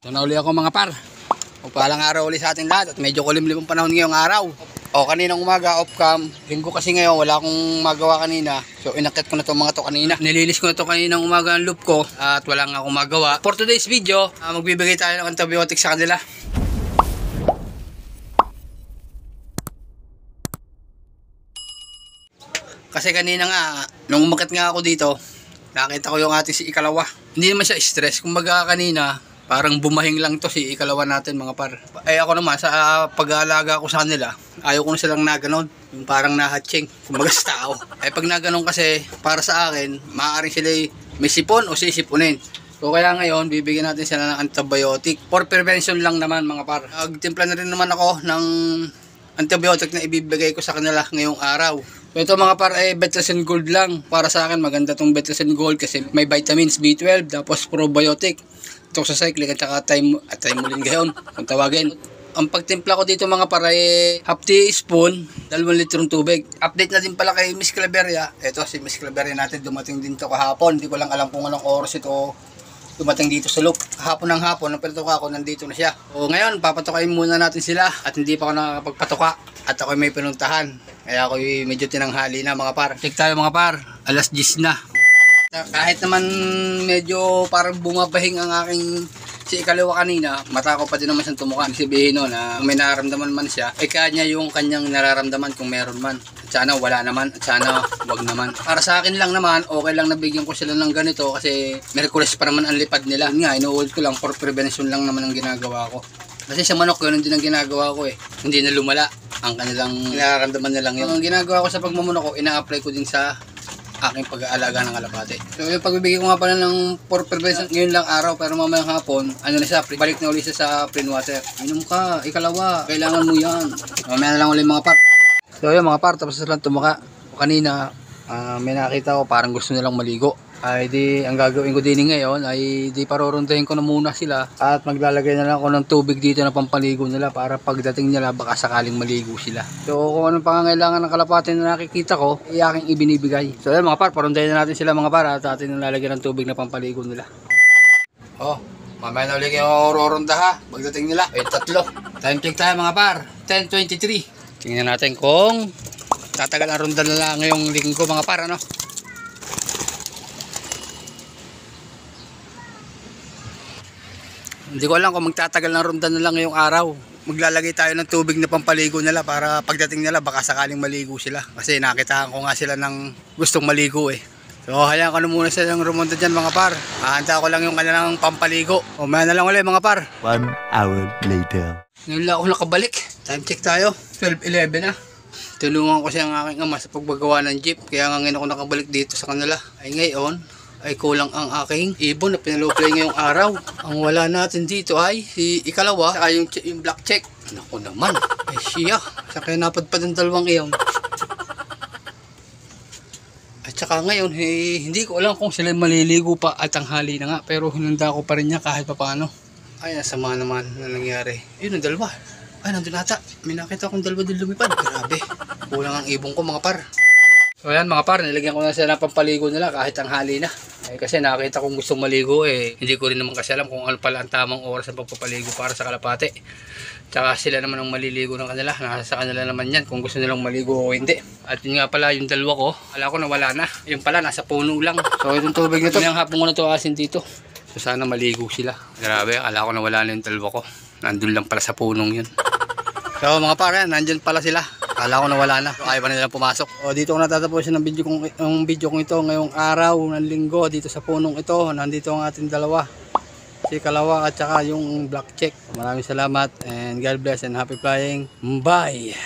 Ito na uli ako mga par. Magpalang araw uli sa ating lahat at medyo kulimlim ang panahon ngayong araw. O kaninang umaga off cam, linggo kasi ngayon wala akong magawa kanina. So inakit ko na itong mga to kanina. Nililis ko na to kaninang umaga ang loop ko at wala nga akong magawa. For today's video, magbibigay tayo ng antibiotics sa kanila. Kasi kanina nga, nung umakit nga ako dito, nakita ko yung ating si Ikalawa. Hindi naman siya stress. Kumbaga kanina, parang bumahing lang to si Ikalawa natin mga par. Eh ako naman, sa pag-aalaga ko sa kanila, ayaw ko na silang naganon. Yung parang nahatsing, kumbaga sa tao. Eh pag naganon kasi, para sa akin, maaaring sila may sipon o sisipunin. So kaya ngayon, bibigyan natin sila ng antibiotic. For prevention lang naman mga par. Nagtimpla na rin naman ako ng antibiotic na ibibigay ko sa kanila ngayong araw. Ito mga par ay Betracin Gold lang. Para sa akin maganda tong Betracin Gold kasi may vitamins B12 tapos probiotic, doxycycline at saka thymolene gayon kung tawagin. Ang pagtimpla ko dito mga par ay half teaspoon, 2 litrong tubig. Update na din pala kay Miss Claveria. Ito si Miss Claveria natin dumating din to kahapon. Hindi ko lang alam kung anong oras ito dumating dito sa loop. Hapon ng hapon, nang patuka ako, nandito na siya. O ngayon, papatukain muna natin sila at hindi pa ako nakakapagpatuka at ako may pinuntahan. Kaya ako medyo tinanghali na mga par. Check tayo mga par, alas 10 na. Kahit naman medyo parang bumabahing ang aking si Ikalawa kanina, mata ko pa din naman siyang tumukan. Sabihin no, na may nararamdaman man siya, ay kanya yung kanyang nararamdaman kung meron man. At sana wala naman, at sana wag naman. Para sa akin lang naman, okay lang nabigyan ko sila ng ganito kasi Merkules pa naman ang lipad nila. Yun nga, inuulit ko lang, for prevention lang naman ang ginagawa ko. Kasi sa manok yun, hindi ang ginagawa ko eh. Hindi na lumala. Ang kanilang nararamdaman na lang yun. Ang ginagawa ko sa pagmamanok ko, ina-apply ko din sa aking pag-aalaga ng kalapate. So yung pagbibigay ko nga pala ng for prevention ngayon lang araw, pero mamayang hapon, ano na siya, balik na ulit siya sa plain water. Inom ka, Ikalawa, kailangan mo yan. Mamaya na lang ulit mga par. So yun mga par, tapos lang tumuka. Kanina, may nakita ko parang gusto nilang maligo. Ay di, ang gagawin ko din ngayon ay di parorundahin ko na muna sila at maglalagay na lang ako ng tubig dito na pampaligo nila para pagdating nila baka sakaling maligo sila. So kung anong pangangailangan ng kalapate na nakikita ko, ay aking ibinibigay. So yun mga par, parundahin na natin sila mga par at atin nalalagyan ng tubig na pampaligo nila. Oh, mamaya na ulit yung ororunda ha, pagdating nila. Ay tatlo. Time check tayo mga par, 10:23. Tingnan natin kung tatagal ang ronda na lang ngayong linggo mga par, ano? Hindi ko alam kung magtatagal ng ronda na lang ngayong araw. Maglalagay tayo ng tubig na pampaligo nila para pagdating nila baka sakaling maligo sila. Kasi nakitaan ko nga sila ng gustong maligo eh. So hayaan ko na muna silang rumunta dyan mga par. Hahanda ko lang yung kanilang pampaligo. O maya na lang ulit mga par. 1 hour later. Ngayon lang ako nakabalik. Time check tayo. 12:11 na. Tulungan ko siya ang aking ama sa pagbagawa ng jeep. Kaya nga ngayon ako nakabalik dito sa kanila. Ay ngayon ay kulang ang aking ibon na pinaloplay ngayong araw. Ang wala natin dito ay si Ikalawa saka yung black check. Naku naman, ay siya. Saka napadpad ng dalawang iyon. At saka ngayon, hindi ko alam kung sila maliligo pa at tanghali na nga. Pero hinanda ko pa rin niya kahit pa paano. Ay, nasama naman na nangyari. Yun ang dalawa. Ay, nandun ata. May nakita akong dalawa din lumipad. Grabe. Kulang ang ibon ko mga par. So ayan mga par, nilagyan ko na sila ng pampaligo nila kahit tanghali na. Eh, kasi nakita kong gustong maligo eh. Hindi ko rin naman kasi alam kung ano pala ang tamang oras ng pagpapaligo para sa kalapate. Tsaka sila naman ang maliligo ng kanila. Nasa kanila naman yan kung gusto nilang maligo o hindi. At yun nga pala yung dalawa ko. Akala ko na wala na. Yung pala nasa puno lang. So itong tubig na to. Yung hapon ko na to asin dito. So sana maligo sila. Grabe, akala ko na wala na yung dalawa ko. Nandun lang pala sa punong yun. So mga pare, nandyan pala sila. Akala ko na wala na. Ayaw pa nilang pumasok. O dito ko natatapusin ng video kong ito ngayong araw ng linggo dito sa punong ito. Nandito ang ating dalawa. Si Ikalawa at saka yung black check. Maraming salamat and God bless and happy flying. Bye!